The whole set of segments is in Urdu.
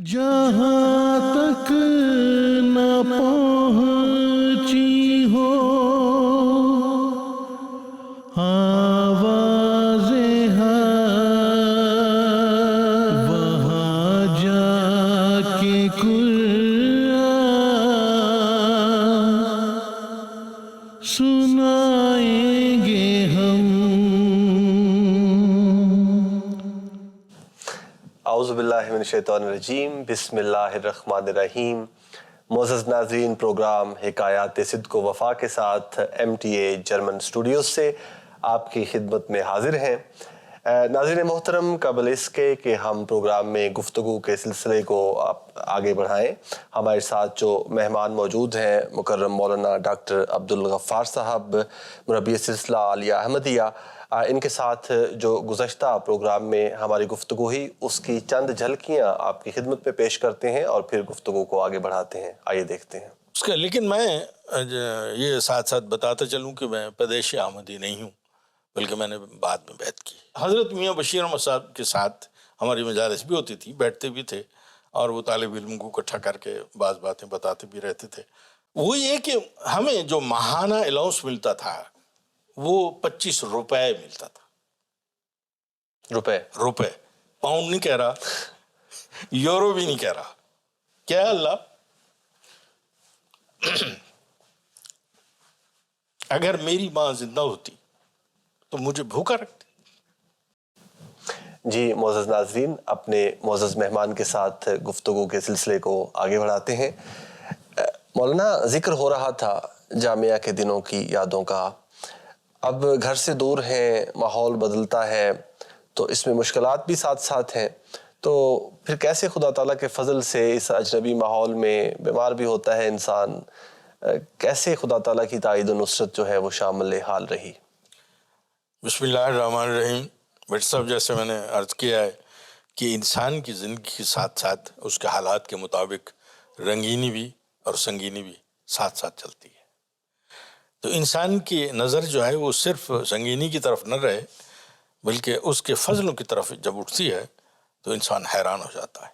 جہاں تک نہ پہنچی ہو آوازیں وہاں جا کے قرآن سنائیں گے ہم۔ اعوذ باللہ من الشیطان الرجیم، بسم اللہ الرحمن الرحیم۔ معزز ناظرین، پروگرام حکایات صدق و وفا کے ساتھ MTA جرمن اسٹوڈیوز سے آپ کی خدمت میں حاضر ہیں۔ ناظرین محترم، قبل اس کے کہ ہم پروگرام میں گفتگو کے سلسلے کو آگے بڑھائیں، ہمارے ساتھ جو مہمان موجود ہیں مکرم مولانا ڈاکٹر عبدالغفار صاحب، مربی سلسلہ عالیہ احمدیہ، ان کے ساتھ جو گزشتہ پروگرام میں ہماری گفتگو ہوئی اس کی چند جھلکیاں آپ کی خدمت میں پیش کرتے ہیں اور پھر گفتگو کو آگے بڑھاتے ہیں۔ آئیے دیکھتے ہیں اس کا۔ لیکن میں یہ ساتھ ساتھ بتاتا چلوں کہ میں پیدائشی احمدی نہیں ہوں، بلکہ میں نے بعد میں بیعت کی۔ حضرت میاں بشیر احمد صاحب کے ساتھ ہماری مجالس بھی ہوتی تھی، بیٹھتے بھی تھے، اور وہ طالب علم کو اکٹھا کر کے بعض باتیں بتاتے بھی رہتے تھے۔ وہ یہ کہ ہمیں جو ماہانہ الاؤنس ملتا تھا وہ 25 روپے ملتا تھا۔ روپے، پاؤنڈ نہیں کہہ رہا، یورو بھی نہیں کہہ رہا۔ کیا اللہ، اگر میری ماں زندہ ہوتی تو مجھے بھوکا رکھتی۔ جی معزز ناظرین، اپنے معزز مہمان کے ساتھ گفتگو کے سلسلے کو آگے بڑھاتے ہیں۔ مولانا، ذکر ہو رہا تھا جامعہ کے دنوں کی یادوں کا۔ اب گھر سے دور ہیں، ماحول بدلتا ہے، تو اس میں مشکلات بھی ساتھ ساتھ ہیں، تو پھر کیسے خدا تعالیٰ کے فضل سے اس اجنبی ماحول میں بیمار بھی ہوتا ہے انسان، کیسے خدا تعالیٰ کی تائید و نصرت جو ہے وہ شامل حال رہی؟ بسم اللہ الرحمن الرحیم۔ بٹ صاحب، جیسے میں نے عرض کیا ہے کہ انسان کی زندگی کے ساتھ ساتھ اس کے حالات کے مطابق رنگینی بھی اور سنگینی بھی ساتھ ساتھ چلتی ہے۔ تو انسان کی نظر جو ہے وہ صرف سنگینی کی طرف نہ رہے، بلکہ اس کے فضلوں کی طرف جب اٹھتی ہے تو انسان حیران ہو جاتا ہے۔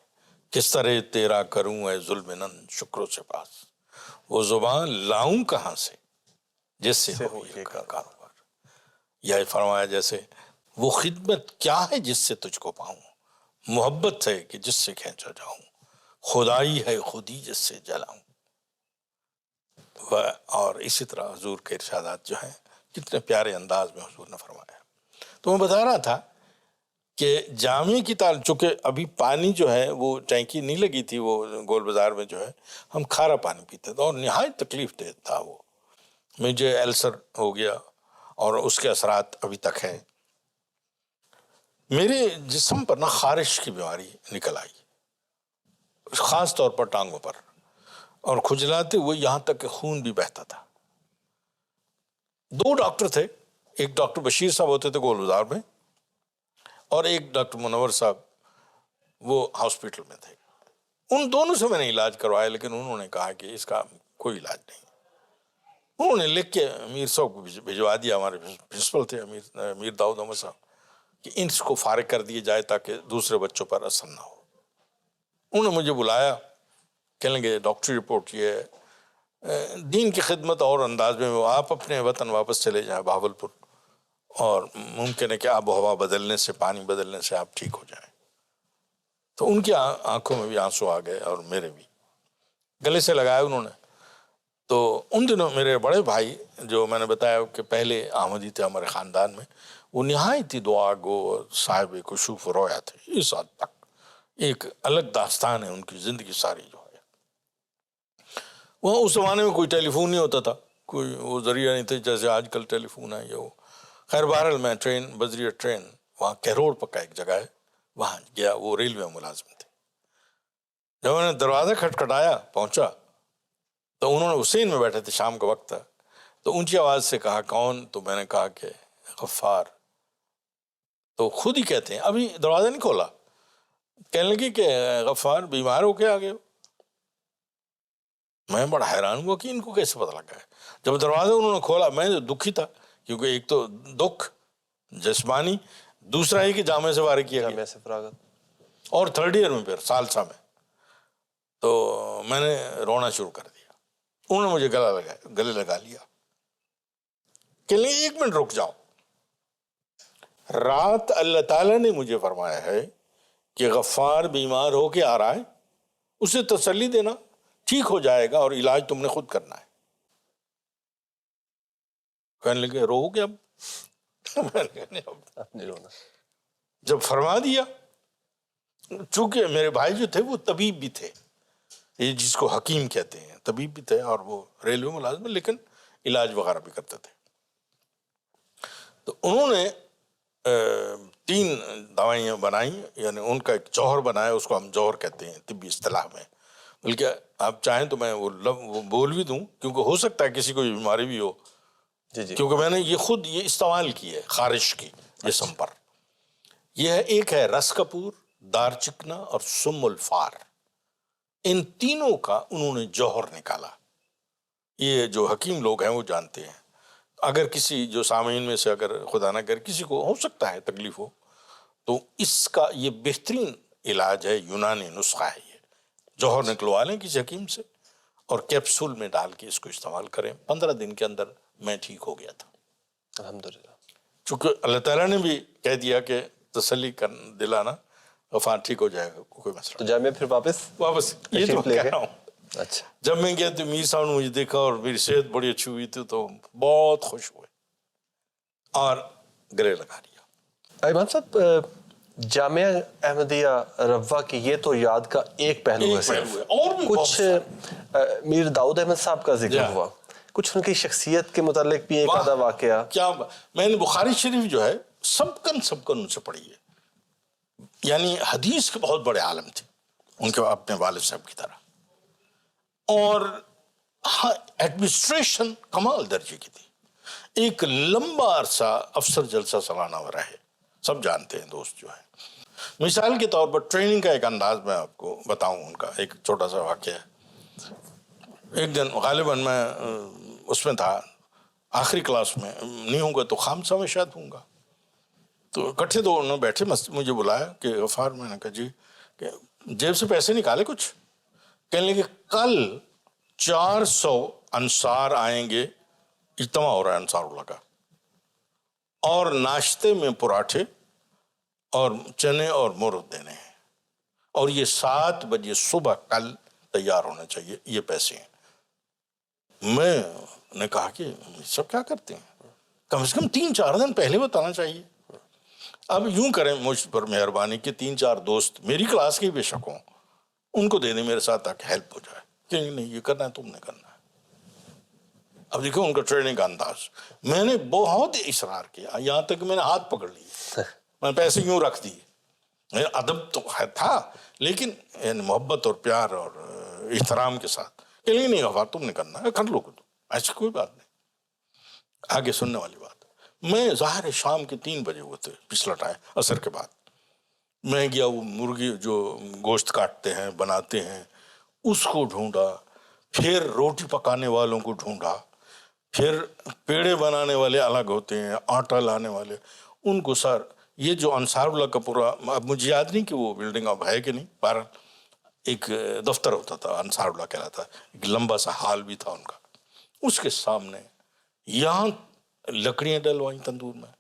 کس طرح تیرا کروں اے ظلم نن شکر و سپاس، وہ زبان لاؤں کہاں سے جس سے ہو یہ کاروبار۔ یا فرمایا جیسے وہ خدمت کیا ہے جس سے تجھ کو پاؤں، محبت ہے کہ جس سے کھینچا جاؤں، خدائی ہے خودی جس سے جلاؤں۔ اور اسی طرح حضور کے ارشادات جو ہیں کتنے پیارے انداز میں حضور نے فرمایا۔ تو میں بتا رہا تھا کہ جامع کی چونکہ ابھی پانی جو ہے وہ ٹینکی نہیں لگی تھی، وہ گول بازار میں جو ہے ہم کھارا پانی پیتے تھے، اور نہایت تکلیف دہ تھا وہ۔ مجھے السر ہو گیا اور اس کے اثرات ابھی تک ہیں۔ میرے جسم پر خارش کی بیماری نکل آئی، خاص طور پر ٹانگوں پر، اور کھجلاتے ہوئے یہاں تک کہ خون بھی بہتا تھا۔ 2 ڈاکٹر تھے، ایک ڈاکٹر بشیر صاحب ہوتے تھے گول بازار میں، اور ایک ڈاکٹر منور صاحب وہ ہاسپٹل میں تھے۔ ان دونوں سے میں نے علاج کروایا، لیکن انہوں نے کہا کہ اس کا کوئی علاج نہیں۔ انہوں نے لکھ کے امیر صاحب کو بھجوا دیا، ہمارے پرنسپل تھے امیر داؤد احمد صاحب، کہ ان کو فارغ کر دیا جائے تاکہ دوسرے بچوں پر اثر نہ ہو۔ انہوں نے مجھے بلایا، کہنے لگے ڈاکٹری رپورٹ یہ ہے، دین کی خدمت اور انداز میں آپ اپنے وطن واپس چلے جائیں بہاولپور، اور ممکن ہے کہ آب و ہوا بدلنے سے، پانی بدلنے سے آپ ٹھیک ہو جائیں۔ تو ان کی آنکھوں میں بھی آنسو آ گئے اور میرے بھی، گلے سے لگایا انہوں نے۔ تو ان دنوں میرے بڑے بھائی جو میں نے بتایا کہ پہلے احمدی تھے ہمارے خاندان میں، وہ نہایت ہی دعا گو اور صاحب کشوف و رویا تھے۔ اس حد تک ایک الگ داستان ہے ان کی زندگی ساری جو ہے۔ وہاں اس زمانے میں کوئی ٹیلی فون نہیں ہوتا تھا، کوئی وہ ذریعہ نہیں تھے جیسے آج کل ٹیلی فون ہے یا وہ۔ خیر بہرحال میں بذریعہ ٹرین وہاں کہروڑ پکا ایک جگہ ہے، وہاں گیا۔ وہ ریلوے میں ملازم تھے۔ جب میں نے دروازہ کھٹکھٹایا، پہنچا تو انہوں نے حسین میں بیٹھے تھے، شام کا وقت تھا، تو اونچی آواز سے کہا کون؟ تو میں نے کہا کہ غفار۔ تو خود ہی کہتے ہیں، ابھی دروازہ نہیں کھولا، کہنے لگے کہ غفار بیمار ہو کے آ گئے ہو۔ میں بڑا حیران ہوا کہ ان کو کیسے پتہ لگا ہے۔ جب دروازہ انہوں نے کھولا، میں دکھی تھا، کیونکہ ایک تو دکھ جسمانی، دوسرا ہی کہ جامعہ سے فارغ کیا گیا، جامعہ سے فراغت، اور 3rd ایئر میں پھر سالسا میں۔ تو میں نے رونا شروع کر دیا. انہوں نے مجھے گلے لگا لیا کہ نہیں 1 منٹ رک جاؤ. رات اللہ تعالیٰ نے مجھے فرمایا ہے کہ غفار بیمار ہو کے آ رہا ہے, اسے تسلی دینا, ٹھیک ہو جائے گا اور علاج تم نے خود کرنا ہے. کہنے لگے رو گیا اب. میں نے کہا نہیں اب اپنے رونا. جب فرما دیا, چونکہ میرے بھائی جو تھے وہ طبیب بھی تھے, یہ جس کو حکیم کہتے ہیں, طبیب بھی تھے اور وہ ریلوے ملازم, لیکن علاج وغیرہ بھی کرتے تھے. تو انہوں نے 3 دوائیاں بنائیں, یعنی ان کا ایک جوہر بنایا, اس کو ہم جوہر کہتے ہیں طبی اصطلاح میں. بلکہ آپ چاہیں تو میں وہ بول بھی دوں, کیونکہ ہو سکتا ہے کسی کو یہ بیماری بھی ہو, جی جی کیونکہ میں نے یہ خود یہ استعمال کی ہے خارش کی جسم پر. یہ ہے, ایک ہے رس کپور, دار چکنا اور سم الفار. ان تینوں کا انہوں نے جوہر نکالا. یہ جو حکیم لوگ ہیں وہ جانتے ہیں. اگر کسی جو سامعین میں سے اگر خدا نہ کرے کسی کو ہو سکتا ہے تکلیف ہو, تو اس کا یہ بہترین علاج ہے, یونانی نسخہ ہے. یہ جوہر نکلوا لیں کسی حکیم سے اور کیپسول میں ڈال کے اس کو استعمال کریں. 15 دن کے اندر میں ٹھیک ہو گیا تھا الحمدللہ. چونکہ اللہ تعالیٰ نے بھی کہہ دیا کہ تسلی دلانا, غفار ٹھیک ہو جائے گا, کوئی مسئلہ تو جامعہ پھر واپس یہ تو تشریف لے کہہ گئے؟ رہا ہوں. اچھا. جب میں گیا تو میر صاحب نے مجھے دیکھا اور میری صحت بڑی اچھی ہوئی تھی, تو بہت خوش ہوئے اور گلے لگا لیا. ایمان صاحب, جامعہ احمدیہ روا کی یہ تو یاد کا ایک پہلو ہے صرف. اور بھی بہت سارے. کچھ میر داؤد احمد صاحب کا ذکر ہوا, کچھ ان کی شخصیت کے متعلق بھی ایک آدھا واقعہ. کیا میں نے بخاری شریف جو ہے سبکن ان سے پڑھی ہے. یعنی حدیث کے بہت بڑے عالم تھے ان کے اپنے والد صاحب کی طرح, اور ایڈمنسٹریشن کمال درجے کی تھی. ایک لمبا عرصہ افسر جلسہ سالانہ وہ رہے, سب جانتے ہیں دوست جو ہے. مثال کے طور پر ٹریننگ کا ایک انداز میں آپ کو بتاؤں, ان کا ایک چھوٹا سا واقعہ ہے. ایک دن غالباً میں اس میں تھا, آخری کلاس میں نہیں ہوں گا تو خامسہ میں شاید ہوں گا. تو اکٹھے دو انہوں بیٹھے, مجھے بلایا کہ غفار. میں نے کہا جی, کہ جیب سے پیسے نکالے کچھ. کہنے لگے کل 400 انصار آئیں گے, اجتماع ہو رہا ہے انصار اللہ کا, اور ناشتے میں پراٹھے اور چنے اور مرغ دینے ہیں, اور یہ 7 بجے صبح کل تیار ہونا چاہیے, یہ پیسے ہیں. میں نے کہا کہ سب کیا کرتے ہیں, کم سے کم 3-4 دن پہلے بتانا چاہیے. اب یوں کریں مجھ پر مہربانی کہ 3-4 دوست میری کلاس کے بے شک ہوں, ان کو دے دیں میرے ساتھ تاکہ ہیلپ ہو جائے. کہ نہیں یہ کرنا ہے, تم نے کرنا ہے. اب دیکھو ان کا ٹریننگ کا انداز. میں نے بہت اصرار کیا, یہاں تک میں نے ہاتھ پکڑ لیے, میں پیسے یوں رکھ دیے. ادب تو تھا لیکن محبت اور پیار اور احترام کے ساتھ. کہ نہیں غفار تم نے کرنا ہے, کر لو گے, ایسی کوئی بات نہیں. آگے سننے والی بات, میں ظاہر شام کے 3 بجے ہوئے تھے, پچھلا ٹائم عصر کے بعد. میں گیا, وہ مرغی جو گوشت کاٹتے ہیں بناتے ہیں اس کو ڈھونڈا, پھر روٹی پکانے والوں کو ڈھونڈا, پھر پیڑے بنانے والے الگ ہوتے ہیں, آٹا لانے والے, ان کو. سر یہ جو انصار اللہ کا پورا, اب مجھے یاد نہیں کہ وہ بلڈنگ اب ہے کہ نہیں, بہرحال ایک دفتر ہوتا تھا انصار اللہ کہلاتا, ایک لمبا سا ہال بھی تھا ان کا. اس کے سامنے یہاں لکڑیاں ڈلوائیں تندور میں,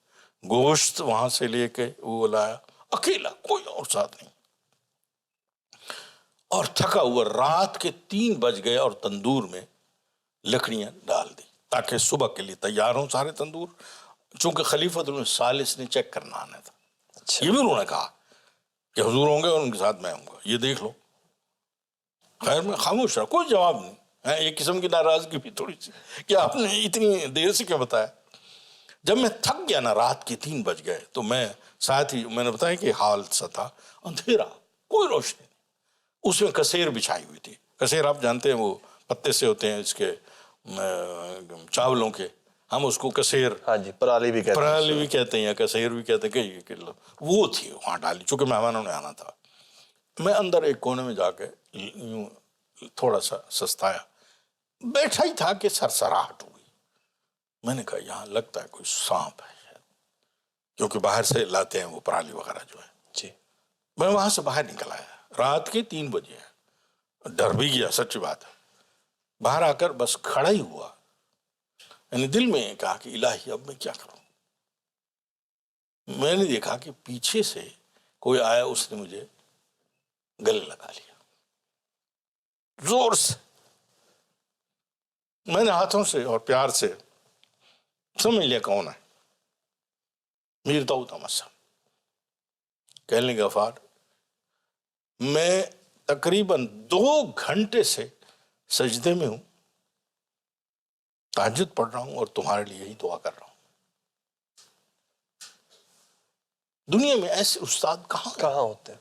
گوشت وہاں سے لے کے وہ لایا, اکیلا, کوئی اور ساتھ نہیں. اور تھکا ہوا, رات کے 3 بج گئے اور تندور میں لکڑیاں ڈال دی تاکہ صبح کے لیے تیار ہوں سارے تندور. چونکہ خلیفۃ الثالث نے چیک کرنا آنا تھا. یہ بھی انہوں نے کہا کہ حضور ہوں گے اور ان کے ساتھ میں ہوں گا, یہ دیکھ لو. خیر میں خاموش رہا, کوئی جواب نہیں. ایک قسم کی ناراضگی بھی تھوڑی سی کہ آپ نے اتنی دیر سے کیا بتایا. جب میں تھک گیا نا, رات کے 3 بج گئے, تو میں ساتھ ہی میں نے بتایا کہ حال سا تھا, اندھیرا, کوئی روشنی نہیں. اس میں کسیر بچھائی ہوئی تھی. کسیر آپ جانتے ہیں وہ پتے سے ہوتے ہیں اس کے چاولوں کے, ہم اس کو کسیر, ہاں جی, پرالی بھی کہتے ہیں, پرالی بھی کہتے ہیں یا کسیر بھی کہتے ہیں, کہ وہ تھی وہاں ڈالی, چونکہ مہمانوں نے آنا تھا. میں اندر ایک کونے میں جا کے یوں تھوڑا سا سستایا, بیٹھا ہی تھا کہ سرسراہٹ ہوئی. میں نے کہا یہاں لگتا ہے کوئی سانپ ہے شاید, کیونکہ باہر سے لاتے ہیں وہ پرالی وغیرہ جو ہے. جی. میں وہاں سے باہر نکل آیا, رات کے 3 بجے ہیں, ڈر بھی گیا، سچی بات ہے. باہر آ کر بس کھڑا ہی ہوا، یعنی دل میں کہا کہ الہی اب میں کیا کروں. میں نے دیکھا کہ پیچھے سے کوئی آیا، اس نے مجھے گلے لگا لیا زور سے. میں نے ہاتھوں سے اور پیار سے سمجھ لیا کون ہے، میر داؤد احمد صاحب. کہنے لگے غفار، میں تقریباً 2 گھنٹے سے سجدے میں ہوں، تہجد پڑھ رہا ہوں اور تمہارے لیے ہی دعا کر رہا ہوں. دنیا میں ایسے استاد کہاں ہوتے ہیں؟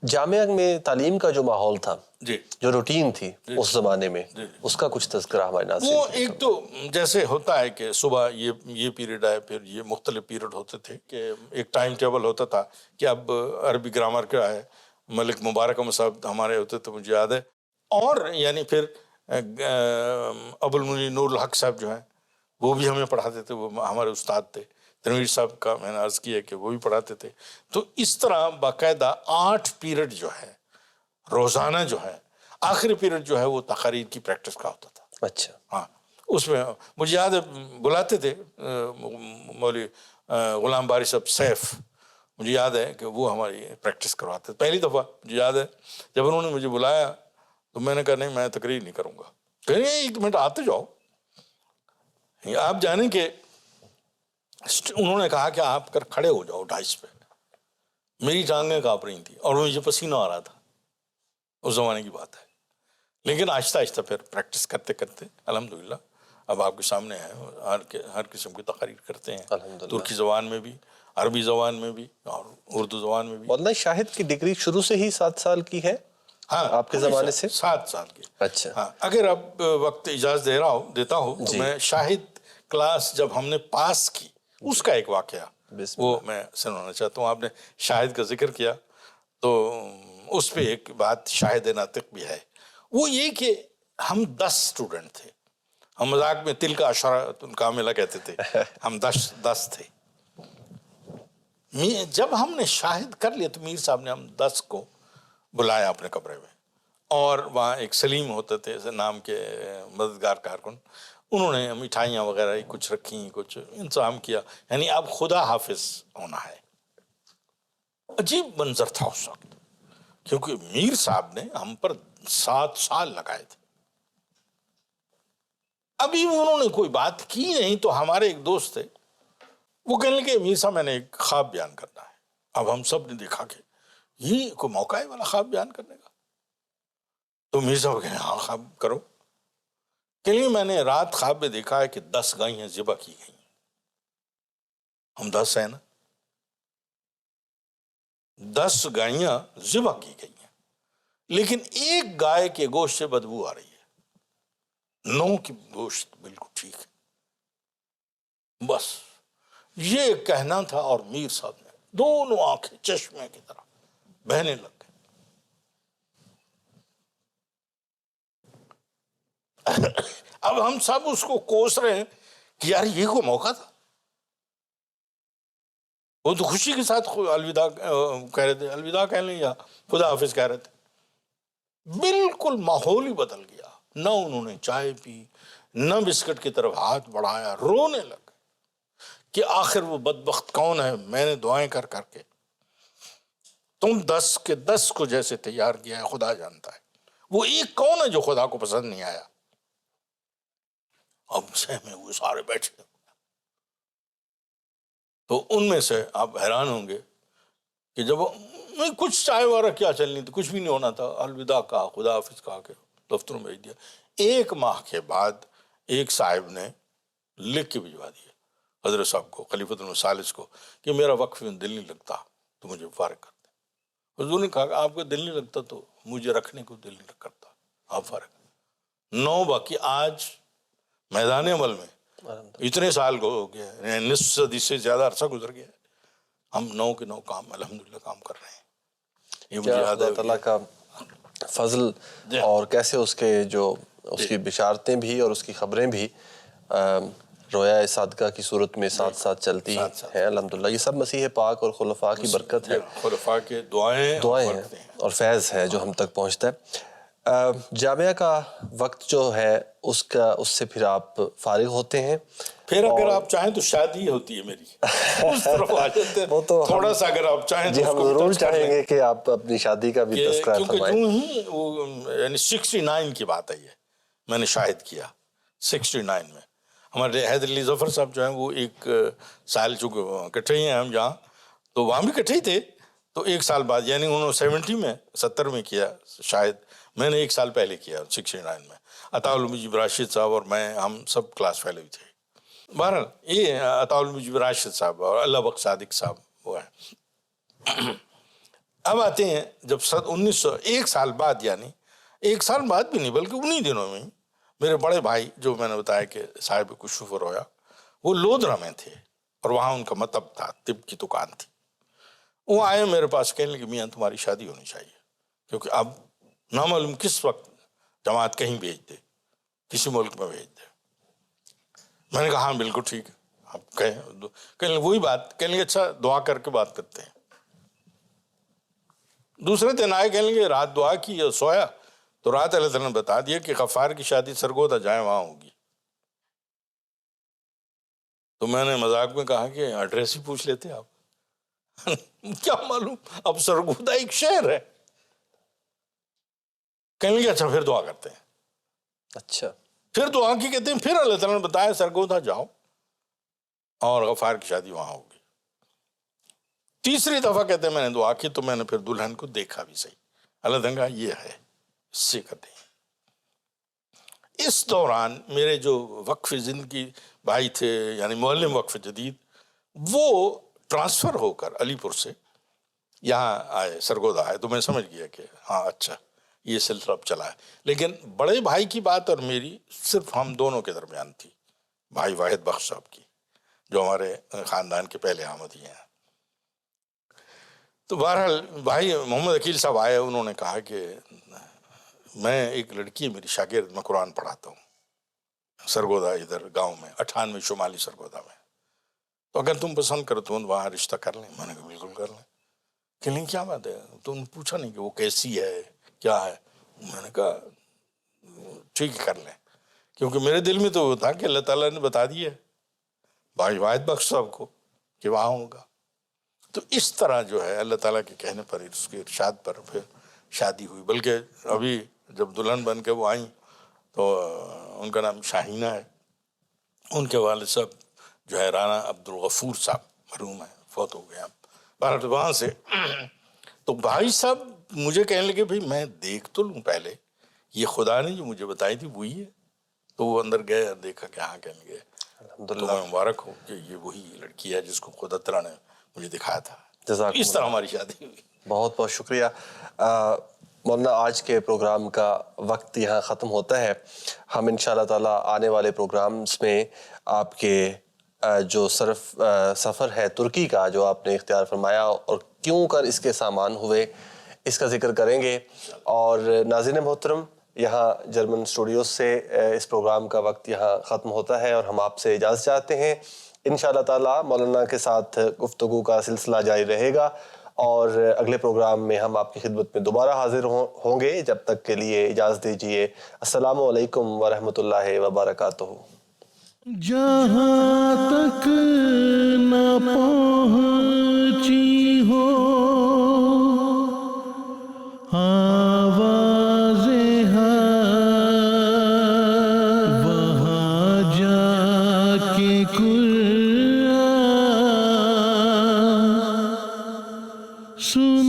جامعہ میں تعلیم کا جو ماحول تھا، جی، جو روٹین تھی اس زمانے میں، اس کا کچھ تذکرہ ہمارے ناظرین وہ کے لیے ایک تو جیسے ہوتا ہے کہ صبح یہ پیریڈ آئے، پھر یہ مختلف پیریڈ ہوتے تھے کہ ایک ٹائم ٹیبل ہوتا تھا کہ اب عربی گرامر کا ہے، ملک مبارک احمد صاحب ہمارے ہوتے تھے، مجھے یاد ہے. اور یعنی پھر ابو المنی نور الحق صاحب جو ہیں وہ بھی ہمیں پڑھاتے تھے، وہ ہمارے استاد تھے. تنویر صاحب کا میں نے عرض کیا کہ وہ بھی پڑھاتے تھے. تو اس طرح باقاعدہ 8 پیریڈ جو ہے روزانہ جو ہے، آخری پیریڈ جو ہے وہ تقاریر کی پریکٹس کا ہوتا تھا. اچھا. ہاں، اس میں مجھے یاد ہے بلاتے تھے مولوی غلام باری صاحب سیف، مجھے یاد ہے کہ وہ ہماری پریکٹس کرواتے تھے. پہلی دفعہ مجھے یاد ہے جب انہوں نے مجھے بلایا تو میں نے کہا نہیں، میں تقریر نہیں کروں گا. کہنے 1 منٹ آتے جاؤ. آپ جانیں کہ انہوں نے کہا کہ آپ کر کھڑے ہو جاؤ ڈائس پہ. میری ٹانگیں کانپ رہی تھیں اور مجھے پسینہ آ رہا تھا، اس زمانے کی بات ہے. لیکن آہستہ آہستہ پھر پریکٹس کرتے کرتے الحمدللہ اب آپ کے سامنے ہے، ہر قسم کی تقاریر کرتے ہیں، الحمدللہ. ترکی زبان میں بھی، عربی زبان میں بھی اور اردو زبان میں بھی. مولانا شاہد کی ڈگری شروع سے ہی 7 سال کی ہے ہاں، آپ کے زمانے سے؟ 7 سال کی. اچھا. ہاں، اگر اب وقت اجازت دیتا ہو تو میں شاہد کلاس جب ہم نے پاس کی اس کا ایک واقعہ وہ میں سنانا چاہتا ہوں. آپ نے شاہد کا ذکر کیا تو اس پہ ایک بات شاہد ناطق بھی ہے. وہ یہ کہ ہم 10 اسٹوڈنٹ تھے، ہم مذاق میں تل کا عشرۃ کاملہ کہتے تھے، ہم 10 تھے. جب ہم نے شاہد کر لیا تو میر صاحب نے ہم 10 کو بلایا اپنے کمرے میں، اور وہاں ایک سلیم ہوتے تھے نام کے مددگار کارکن، انہوں نے مٹھائیاں وغیرہ کچھ رکھیں، کچھ انتظام کیا. یعنی اب خدا حافظ ہونا ہے. عجیب منظر تھا اس وقت، کیونکہ میر صاحب نے ہم پر 7 سال لگائے تھے. ابھی انہوں نے کوئی بات کی نہیں تو ہمارے ایک دوست تھے، وہ کہنے لگے میر صاحب میں نے ایک خواب بیان کرنا ہے. اب ہم سب نے دیکھا کہ یہ کوئی موقع ہے والا خواب بیان کرنے کا. تو میر صاحب کہنے ہاں خواب کرو. کہ لیے میں نے رات خواب میں دیکھا ہے کہ 10 گائیاں ذبح کی گئی. ہم 10 ہیں نا، 10 گائیاں ذبح کی گئی ہیں، لیکن ایک گائے کے گوشت سے بدبو آ رہی ہے، 9 کی گوشت بالکل ٹھیک ہے. بس یہ کہنا تھا اور میر صاحب نے دونوں آنکھیں چشمے کی طرح بہنے لگ گئے. اب ہم سب اس کو کوس رہے ہیں کہ یار یہ کوئی موقع تھا. وہ تو خوشی کے ساتھ الوداع کہہ رہے تھے، الوداع کہہ لیں یا خدا حافظ کہہ رہے تھے. بالکل ماحول ہی بدل گیا. نہ انہوں نے چائے پی، نہ بسکٹ کی طرف ہاتھ بڑھایا، رونے لگ کہ آخر وہ بدبخت کون ہے. میں نے دعائیں کر کر کے تم 10 کے 10 کو جیسے تیار کیا ہے خدا جانتا ہے، وہ ایک کون ہے جو خدا کو پسند نہیں آیا. اب سہمے ہوئے سارے بیٹھے، تو ان میں سے آپ حیران ہوں گے کہ جب کچھ چائے وغیرہ کیا چلنی تھی، کچھ بھی نہیں ہونا تھا. الوداع کہا، خدا حافظ کہا کہ دفتروں میں بھیج دیا. 1 ماہ کے بعد ایک صاحب نے لکھ کے بھجوا دیا حضرت صاحب کو، خلیفۃ المثالث کو، کہ میرا وقف میں دل نہیں لگتا تو مجھے فارغ کر دیں. حضور نے کہا کہ آپ کو دل نہیں لگتا تو مجھے رکھنے کو دل نہیں کرتا، آپ فارغ. 9 باقی آج میدان عمل میں اتنے سال کو ہو گیا، نصف صدی سے زیادہ عرصہ گزر گیا، ہم 9 کے 9 کام الحمدللہ کام کر رہے ہیں. یہ مجھے یاد ہے اللہ تعالیٰ کا فضل، اور کیسے اس کے جو اس کی بشارتیں بھی اور اس کی خبریں بھی رویا صادقہ کی صورت میں ساتھ ساتھ چلتی ہیں. الحمدللہ یہ سب مسیح پاک اور خلفاء کی برکت ہے، خلفاء کے دعائیں ہیں اور فیض ہے جو ہم تک پہنچتا ہے. جامعہ کا وقت جو ہے اس سے پھر آپ فارغ ہوتے ہیں. پھر اگر آپ چاہیں تو شادی ہوتی ہے میری اس طرف آ جاتے ہیں. تھوڑا سا اگر آپ چاہیں جی ہم ضرور چاہیں گے کہ آپ اپنی شادی کا بھی تذکرہ فرمائیں. کیونکہ یوں ہی وہ یعنی 69 کی بات ہے، یہ میں نے شاہد کیا 69 میں. ہمارے حیدر علی ظفر صاحب جو ہیں وہ ایک سال چونکہ اکٹھے ہی ہیں ہم جہاں، تو وہاں بھی اکٹھے ہی تھے. تو ایک سال بعد یعنی انہوں نے 70 میں کیا شاید، میں نے ایک سال پہلے کیا 69 میں. عطا المجیب راشد صاحب اور میں ہم سب کلاس فیلو ہی تھے. بہرحال یہ عطا المجیب راشد صاحب اور اللہ بخش صادق صاحب وہ ہیں. اب آتے ہیں جب 1900 ایک سال بعد، یعنی ایک سال بعد بھی نہیں بلکہ انہی دنوں میں میرے بڑے بھائی جو میں نے بتایا کہ صاحب کشف رویا، وہ لودھرا میں تھے اور وہاں ان کا مطب تھا، طب کی دکان تھی. وہ آئے میرے پاس کہنے لگے میاں تمہاری شادی ہونی چاہیے کیونکہ اب نامعلوم کس وقت جماعت کہیں بھیج دے، کسی ملک میں بھیج دے. میں نے کہا ہاں بالکل ٹھیک ہے آپ کہیں وہی بات کہنے لگے اچھا دعا کر کے بات کرتے ہیں. دوسرے دن آئے کہنے لگے رات دعا کی یا سویا تو رات اللہ تعالیٰ نے بتا دیا کہ غفار کی شادی سرگودا جائیں وہاں ہوگی. تو میں نے مذاق میں کہا کہ ایڈریس ہی پوچھ لیتے آپ. کیا معلوم اب سرگودا ایک شہر ہے. کہنے لگے اچھا پھر دعا کرتے ہیں. اچھا پھر دعا کی کہتے ہیں، پھر اللہ تعالیٰ نے بتایا سرگودا جاؤ اور غفار کی شادی وہاں ہوگی. تیسری دفعہ کہتے ہیں میں نے دعا کی تو میں نے پھر دلہن کو دیکھا بھی صحیح. اللہ تعالیٰ نے کہا یہ ہے اس سے کرتے ہیں. اس دوران میرے جو وقف زندگی بھائی تھے یعنی معلم وقف جدید، وہ ٹرانسفر ہو کر علی پور سے یہاں آئے، سرگودا آئے. تو میں سمجھ گیا کہ ہاں اچھا یہ سلسلہ اب چلا ہے. لیکن بڑے بھائی کی بات اور میری صرف ہم دونوں کے درمیان تھی، بھائی واحد بخش صاحب کی جو ہمارے خاندان کے پہلے آمدی ہیں. تو بہرحال بھائی محمد عقیل صاحب آئے، انہوں نے کہا کہ میں ایک لڑکی ہے میری شاگرد، میں قرآن پڑھاتا ہوں سرگودا ادھر گاؤں میں 98 شمالی سرگودا میں، تو اگر تم پسند کرو تو وہاں رشتہ کر لیں. میں نے کہا بالکل کر لیں. کہ نہیں کیا بات ہے، تم نے پوچھا نہیں کہ وہ کیسی ہے کیا ہے. میں نے کہا ٹھیک ہے کر لیں، کیونکہ میرے دل میں تو وہ تھا کہ اللہ تعالیٰ نے بتا دیا بھائی واحد بخش صاحب کو کہ وہاں ہوگا. تو اس طرح جو ہے اللہ تعالیٰ کے کہنے پر اس کے ارشاد پر پھر شادی ہوئی. بلکہ ابھی جب دلہن بن کے وہ آئیں تو ان کا نام شاہینہ ہے، ان کے والد صاحب جو ہے رانا عبدالغفور صاحب مرحوم ہیں، فوت ہو گئے. آپ وہاں سے تو بھائی صاحب مجھے کہنے لگے بھائی میں دیکھ تو لوں پہلے، یہ خدا نے جو مجھے بتائی تھی وہی ہے. تو وہ اندر گئے اور دیکھا کہ ہاں کہنے لگے الحمدللہ مبارک ہو کہ یہ وہی لڑکی ہے جس کو خدا تعالیٰ نے مجھے دکھایا تھا. اس طرح ہماری شادی ہوئی. بہت بہت شکریہ مولانا. آج کے پروگرام کا وقت یہاں ختم ہوتا ہے. ہم انشاءاللہ تعالیٰ آنے والے پروگرامز میں آپ کے جو سفر ہے ترکی کا جو آپ نے اختیار فرمایا اور کیوں کر اس کے سامان ہوئے اس کا ذکر کریں گے. اور ناظرین محترم، یہاں جرمن اسٹوڈیوز سے اس پروگرام کا وقت یہاں ختم ہوتا ہے اور ہم آپ سے اجازت چاہتے ہیں. انشاءاللہ تعالیٰ مولانا کے ساتھ گفتگو کا سلسلہ جاری رہے گا اور اگلے پروگرام میں ہم آپ کی خدمت میں دوبارہ حاضر ہوں گے. جب تک کے لیے اجازت دیجیے. السلام علیکم ورحمۃ اللہ وبرکاتہ. جہاں تک نہ پہنچی ہو آواز وہاں جا کے قرآن سن